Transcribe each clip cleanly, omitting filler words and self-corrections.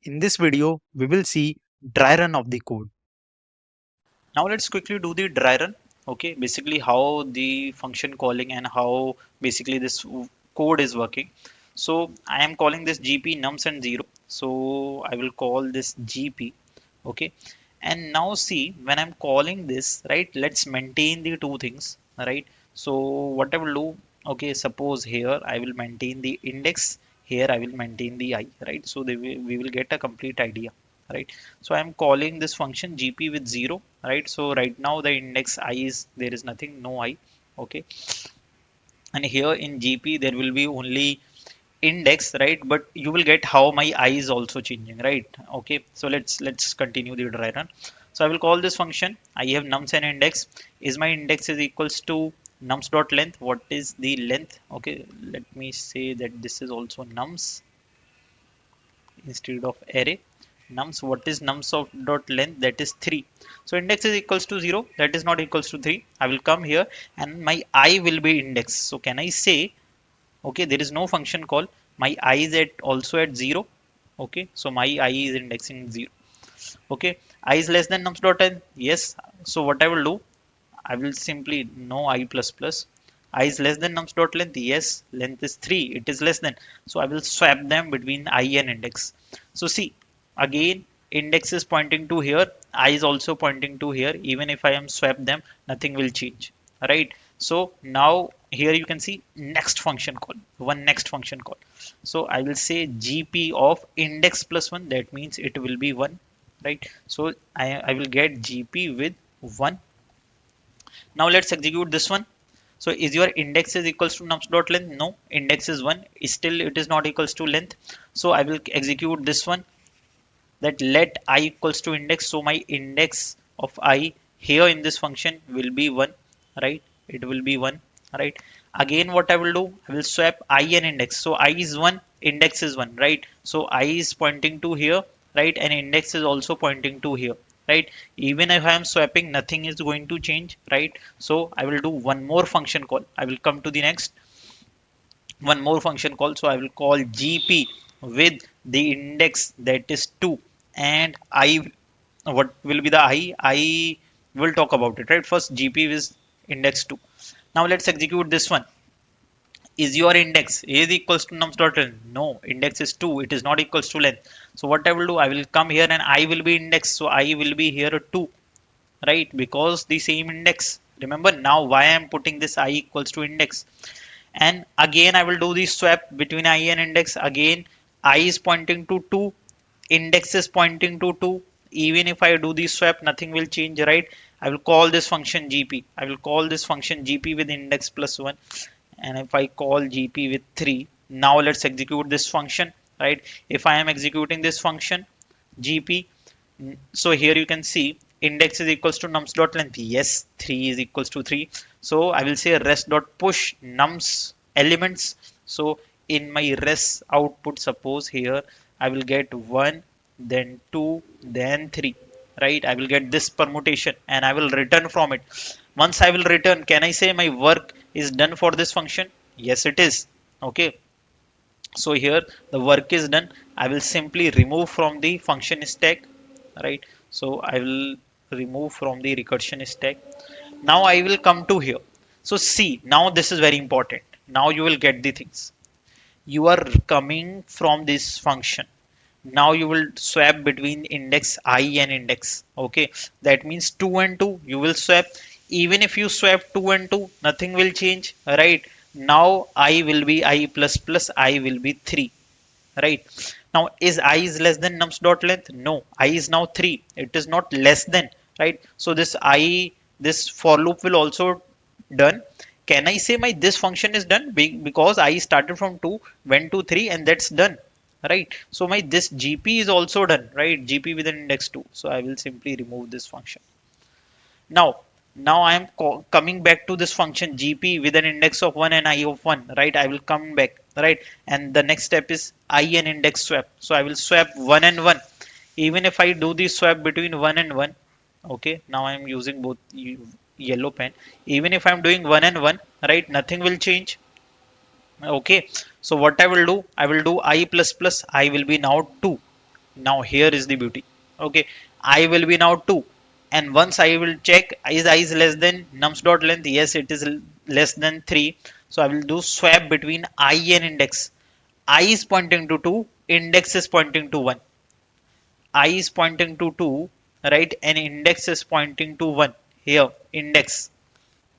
In this video, we will see dry run of the code. Now let's quickly do the dry run. Okay, basically how the function calling and how basically this code is working. So I am calling this gp nums and 0. So I will call this gp. Okay, and now see when I'm calling this, right, let's maintain the two things, right? So what I will do, okay, suppose here I will maintain the index, here I will maintain the I, right? So we will get a complete idea, right? So I'm calling this function gp with 0, right? So right now the index I is, there is nothing, no I. Okay, and here in gp there will be only index, right? But you will get how my I is also changing, right? Okay, so let's continue the dry run. So I will call this function, I have nums and index. Is my index is equals to nums dot length. What is the length? Okay, let me say that this is also nums instead of array. Nums, what is nums of dot length? That is 3. So index is equals to 0, that is not equals to 3. I will come here and my I will be index. So can I say, okay, there is no function call, my I is at also at 0. Okay, so my I is indexing 0. Okay, I is less than nums dot n, yes. So what I will do, I will simply no I plus plus. I is less than nums dot length, yes, length is 3, it is less than. So I will swap them between I and index. So see, again index is pointing to here, I is also pointing to here. Even if I am swap them, nothing will change, right? So now here you can see next function call, one next function call. So I will say gp of index plus 1, that means it will be 1, right? So I will get gp with 1. Now let's execute this one. So is your index is equals to nums dot length? No, index is 1. Still it is not equals to length. So I will execute this one, that let I equals to index. So my index of I here in this function will be 1, right? It will be 1, right? Again what I will do, I will swap I and index. So I is 1, index is 1, right? So I is pointing to here, right? And index is also pointing to here, right? Even if I am swapping, nothing is going to change, right? So I will do one more function call. I will come to the next one more function call. So I will call gp with the index that is 2, and I, what will be the I will talk about it, right? First gp is index 2. Now let's execute this one. Is your index is equals to nums dot length? No, index is 2, it is not equals to length. So what I will do, I will come here and I will be index. So I will be here 2, right? Because the same index, remember now why I am putting this I equals to index. And again I will do the swap between I and index. Again I is pointing to 2, index is pointing to 2. Even if I do the swap, nothing will change, right? I will call this function gp. I will call this function gp with index plus 1. And if I call gp with 3, now let's execute this function, right? If I am executing this function gp, so here you can see index is equals to nums dot length, yes, 3 is equals to 3. So I will say rest dot push nums elements. So in my rest output, suppose here I will get 1, then 2, then 3, right? I will get this permutation and I will return from it. Once I will return, can I say my work is done for this function? Yes, it is. Okay, so here the work is done. I will simply remove from the function stack, right? So I will remove from the recursion stack. Now I will come to here. So see, now this is very important. Now you will get the things. You are coming from this function. Now you will swap between index I and index. Okay, that means 2 and 2 you will swap. Even if you swap 2 and 2, nothing will change, right? Now I will be I plus plus, I will be 3, right? Now is I is less than nums dot length? No, I is now 3, it is not less than, right? So this I, this for loop will also done. Can I say my this function is done? Because I started from 2, went to 3, and that's done, right? So my this gp is also done, right? Gp with an index 2. So I will simply remove this function. Now I am coming back to this function gp with an index of 1 and I of 1, right? I will come back, right? And the next step is I and index swap. So I will swap 1 and 1. Even if I do the swap between 1 and 1, okay, now I am using both yellow pen. Even if I am doing 1 and 1, right, nothing will change. Okay, so what I will do, I will do I plus plus, I will be now 2. Now here is the beauty. Okay, I will be now 2, and once I will check is I is less than nums dot length. Yes, it is less than 3. So I will do swap between I and index. I is pointing to 2, index is pointing to 1. I is pointing to 2, right, and index is pointing to 1. Here index.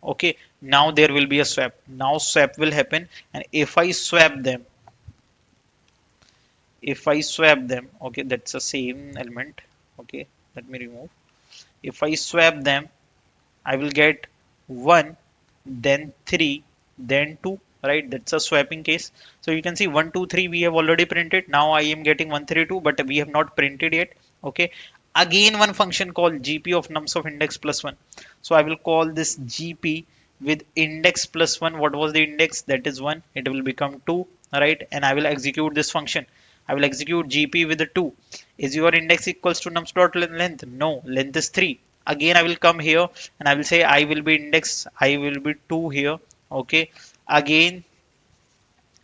Okay, now there will be a swap. Now swap will happen, and if I swap them, okay, that's the same element. Okay, let me remove. If I swap them, I will get 1, then 3, then 2, right? That's a swapping case. So you can see 1, 2, 3 we have already printed. Now I am getting 1, 3, 2, but we have not printed yet. Okay. Again, one function called GP of nums of index plus 1. So I will call this GP with index plus 1. What was the index? That is 1. It will become 2, right? And I will execute this function. I will execute GP with the 2. Is your index equals to nums dot length? No, length is 3. Again, I will come here and I will say I will be index, I will be 2 here. Okay. Again,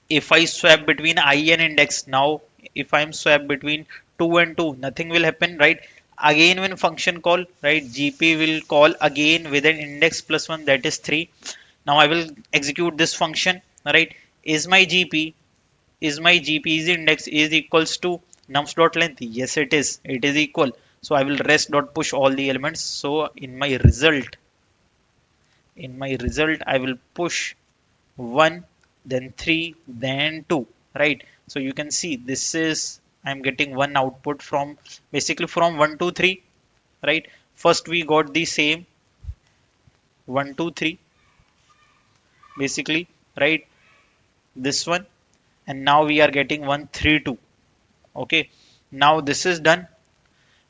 if I swap between I and index, now if I am swap between 2 and 2, nothing will happen, right? Again, when function call, right, GP will call again with an index plus 1, that is 3. Now I will execute this function, right? Is my GP is index is equals to nums dot length? Yes, it is. It is equal. So I will rest dot push all the elements. So in my result, I will push 1, then 3, then 2, right? So you can see this is I'm getting one output from basically from 1 to 3, right? First we got the same 1 2 3 basically, right? This one, and now we are getting 1 3 2. Okay, now this is done.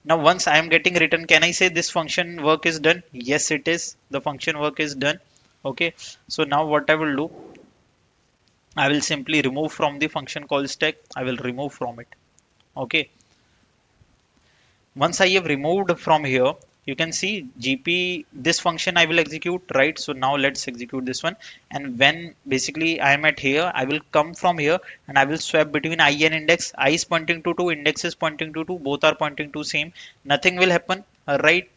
Now once I am getting written, can I say this function work is done? Yes, it is. The function work is done. Okay, so now what I will do, I will simply remove from the function call stack. I will remove from it. Okay, once I have removed from here, you can see GP, this function I will execute, right? So now let's execute this one. And when basically I am at here, I will come from here and I will swap between I and index. I is pointing to 2, index is pointing to 2, both are pointing to same. Nothing will happen, right?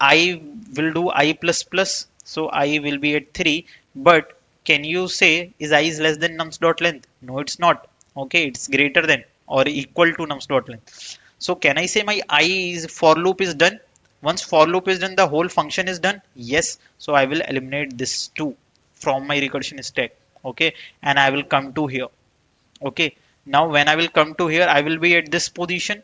I will do I plus plus, so I will be at 3. But can you say is I is less than nums dot length? No, it's not. Okay, it's greater than or equal to nums dot length. So can I say my I is for loop is done? Once for loop is done, the whole function is done. Yes. So I will eliminate this 2 from my recursion stack. Okay, and I will come to here. Okay. Now when I will come to here, I will be at this position.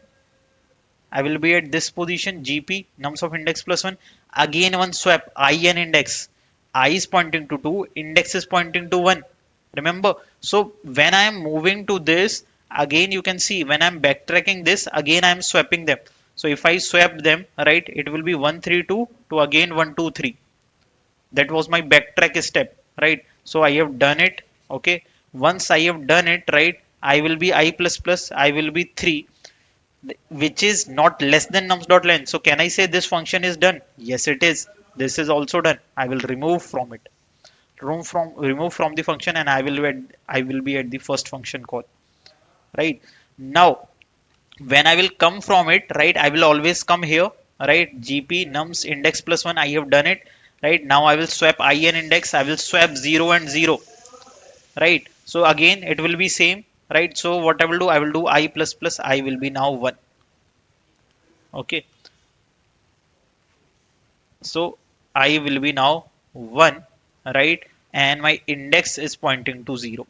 I will be at this position GP nums of index plus 1. Again one swap I and index. I is pointing to 2, index is pointing to 1. Remember, so when I am moving to this, again you can see when I am backtracking this, again I am swapping them. So if I swap them, right, it will be 1 3 2 to again 1 2 3. That was my backtrack step, right? So I have done it. Okay, once I have done it, right, I will be I plus plus, I will be 3, which is not less than nums dot length. So can I say this function is done? Yes, it is. This is also done. I will remove from it. Remove from the function, and I will be at the first function call. Right now, when I will come from it, right, I will always come here. Right, GP nums index plus 1. I have done it. Right now, I will swap I and index. I will swap 0 and 0. Right. So again, it will be same. Right. So what I will do, I will do I plus plus. I will be now 1. Okay. So I will be now 1, right? And my index is pointing to 0.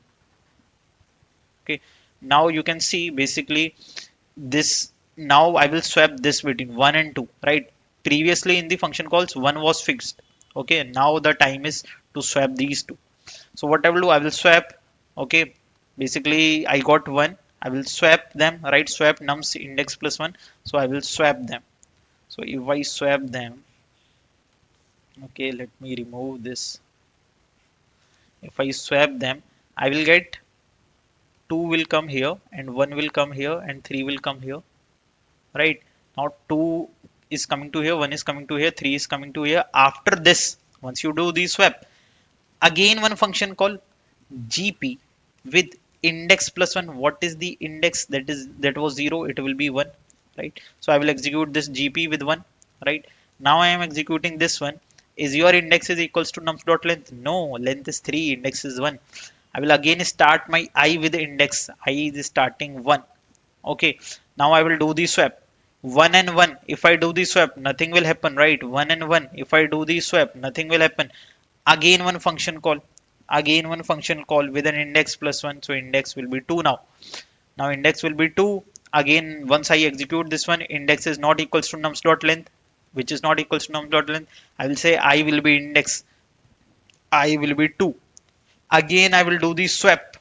Okay. Now you can see basically this. Now I will swap this between 1 and 2, right? Previously in the function calls, 1 was fixed. Okay. Now the time is to swap these two. So what I will do, I will swap. Okay. Basically I got 1. I will swap them, right? Swap nums index plus 1. So I will swap them. So if I swap them, okay, let me remove this. If I swap them, I will get 2 will come here and 1 will come here and 3 will come here, right? Now 2 is coming to here, 1 is coming to here, 3 is coming to here. After this, once you do the swap, again one function called GP with index plus 1. What is the index? That was 0, it will be 1. right? So I will execute this GP with 1, right? Now I am executing this one. Is your index is equals to nums dot length? No, length is 3, index is 1. I will again start my I with the index. I is starting 1. Okay, now I will do the swap. 1 and 1. If I do the swap, nothing will happen, right? 1 and 1. If I do the swap, nothing will happen. Again one function call. Again one function call with an index plus 1. So index will be 2 now. Now index will be 2. Again, once I execute this one, index is not equals to nums dot length, which is not equals to nums dot length. I will say I will be index. I will be 2. Again, I will do the swap.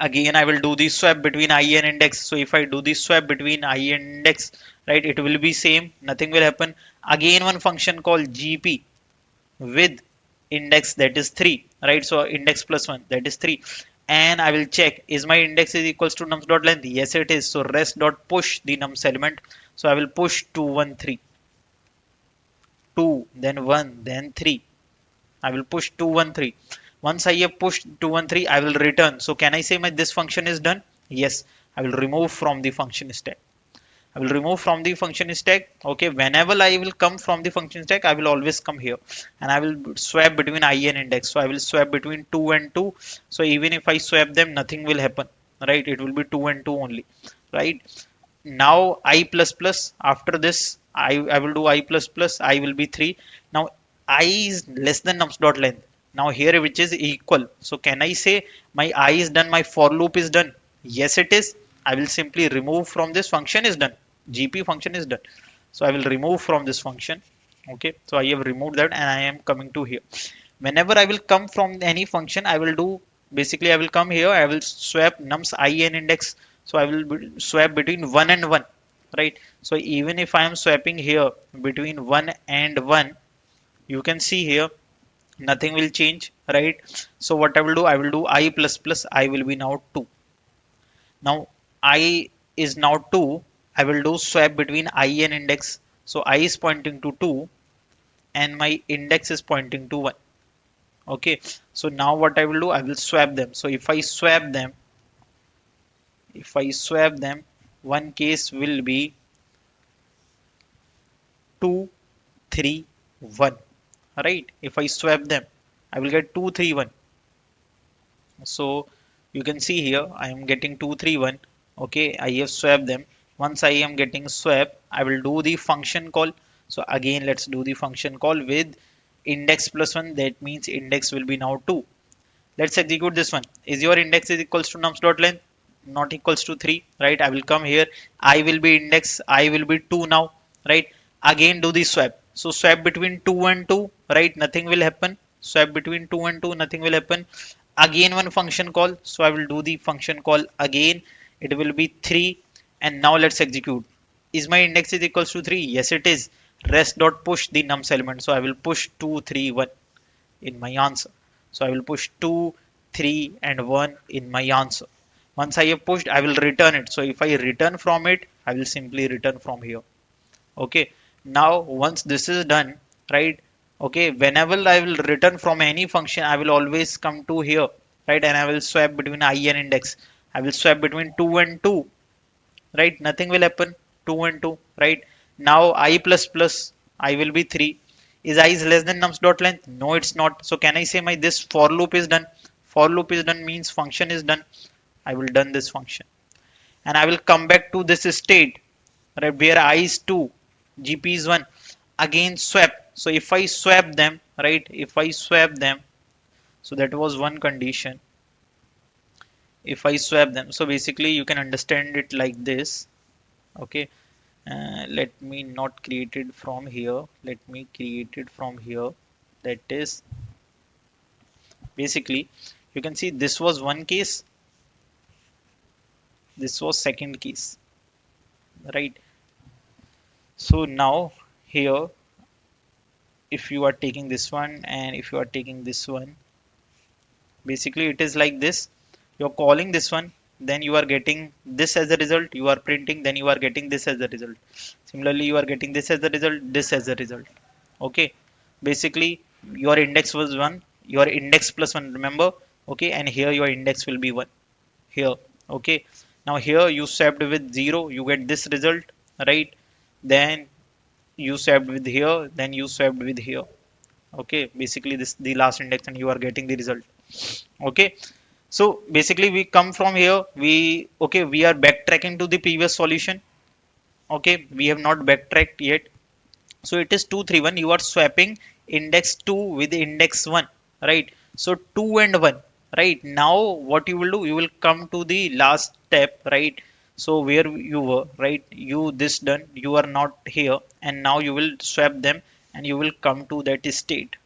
Again, I will do the swap between I and index. So if I do the swap between I and index, right, it will be same. Nothing will happen. Again, one function called GP with index, that is 3, right? So index plus 1, that is 3. And I will check, is my index is equals to nums dot length? Yes, it is. So rest dot push the nums element. So I will push 2 1 3, 2 then 1 then 3. I will push 2 1 3. Once I have pushed 2 1 3, I will return. So can I say my this function is done? Yes. I will remove from the function stack. I will remove from the function stack. Okay, whenever I will come from the function stack, I will always come here and I will swap between I and index. So I will swap between 2 and 2. So even if I swap them, nothing will happen, right? It will be 2 and 2 only, right? Now I plus plus, after this, I will do I plus plus, I will be 3. Now I is less than nums dot length. Now here which is equal. So can I say my I is done, my for loop is done? Yes, it is. I will simply remove from this function is done. GP function is done. So I will remove from this function. Okay, so I have removed that and I am coming to here. Whenever I will come from any function, I will do basically I will come here, I will swap nums I and index. So I will swap between 1 and 1, right? So even if I am swapping here between 1 and 1, you can see here nothing will change, right? So what I will do I plus plus, I will be now 2. Now I is now 2. I will do swap between I and index. So I is pointing to 2 and my index is pointing to 1. Okay, so now what I will do, I will swap them. So if I swap them, one case will be 2 3 1, right? If I swap them, I will get 2 3 1. So you can see here I am getting 2 3 1. Okay, I have swapped them. Once I am getting swap, I will do the function call. So again, let's do the function call with index plus 1. That means index will be now 2. Let's execute this one. Is your index is equals to nums dot length? Not equals to 3, right? I will come here. I will be index. I will be 2 now, right? Again do the swap. So swap between 2 and 2, right? Nothing will happen. Swap between 2 and 2, nothing will happen. Again one function call. So I will do the function call again. It will be 3. And now let's execute. Is my index is equals to 3? Yes, it is. Rest dot push the nums element. So I will push 2 3 1 in my answer. So I will push 2, 3 and 1 in my answer. Once I have pushed, I will return it. So if I return from it, I will simply return from here. Okay. Now once this is done, right? Okay. Whenever I will return from any function, I will always come to here, right? And I will swap between I and index. I will swap between 2 and 2, right? Nothing will happen. 2 and 2, right? Now I plus plus, I will be 3. Is I is less than nums dot length? No, it's not. So can I say my this for loop is done? For loop is done means function is done. I will done this function and I will come back to this state, right, where I is 2, GP is 1. Again swap. So if I swap them, right, if I swap them, so that was one condition. If I swap them, so basically you can understand it like this. Okay, let me not create it from here, let me create it from here. That is basically, you can see this was one case, this was second case, right? So now here, if you are taking this one and if you are taking this one, basically it is like this. You're calling this one, then you are getting this as a result, you are printing, then you are getting this as a result. Similarly, you are getting this as a result, this as a result. Okay, basically your index was 1, your index plus 1, remember? Okay, and here your index will be 1 here. Okay, Now here you swapped with 0, you get this result, right? Then you swapped with here, then you swapped with here. Okay, basically this the last index and you are getting the result. Okay, so basically we come from here, we are backtracking to the previous solution. Okay, we have not backtracked yet. So it is 2 3 1. You are swapping index 2 with index 1, right? So 2 and 1, right? Now what you will do, you will come to the last step, right? So where you were, right? You this done, you are not here, and now you will swap them and you will come to that state.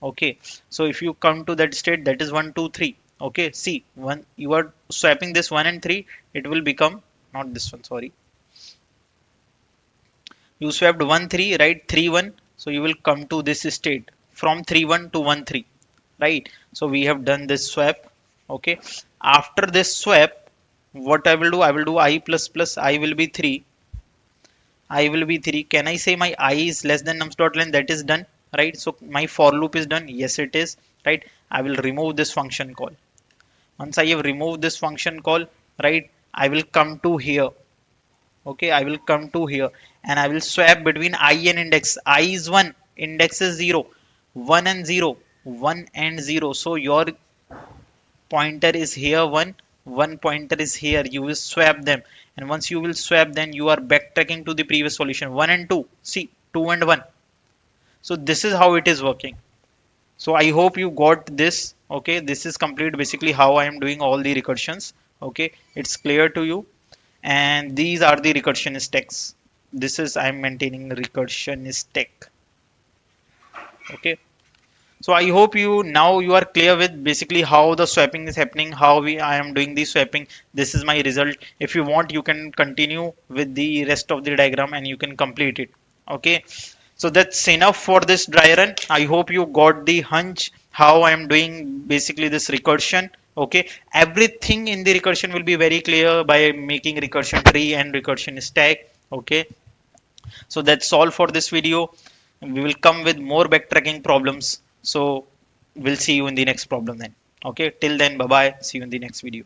Okay, so if you come to that state, that is 1 2 3. Okay, see, one you are swapping this 1 and 3, it will become not this one, sorry. You swapped 1 3, right? 3 1, so you will come to this state from 3 1 to 1 3, right? So we have done this swap. Okay, after this swap, what I will do, I will do I plus plus I will be 3. I will be 3. Can I say my I is less than nums dot length? That is done, right? So my for loop is done. Yes, it is, right? I will remove this function call. Once I have removed this function call, right, I will come to here. Okay, I will come to here and I will swap between I and index. I is 1, index is 0. 1 and 0, 1 and 0. So your pointer is here 1, one pointer is here. You will swap them, and once you will swap, then you are backtracking to the previous solution. 1 and 2, see, 2 and 1. So this is how it is working. So I hope you got this. Okay, this is complete basically how I am doing all the recursions. Okay, it's clear to you, and these are the recursion stacks. This is I'm maintaining recursion stack. Okay, so I hope you now you are clear with basically how the swapping is happening, how I am doing the swapping. This is my result. If you want, you can continue with the rest of the diagram and you can complete it. Okay, so that's enough for this dry run. I hope you got the hunch how I am doing basically this recursion. Okay, everything in the recursion will be very clear by making recursion tree and recursion stack. Okay, so that's all for this video. We will come with more backtracking problems. So we'll see you in the next problem then. Okay, till then, bye bye. See you in the next video.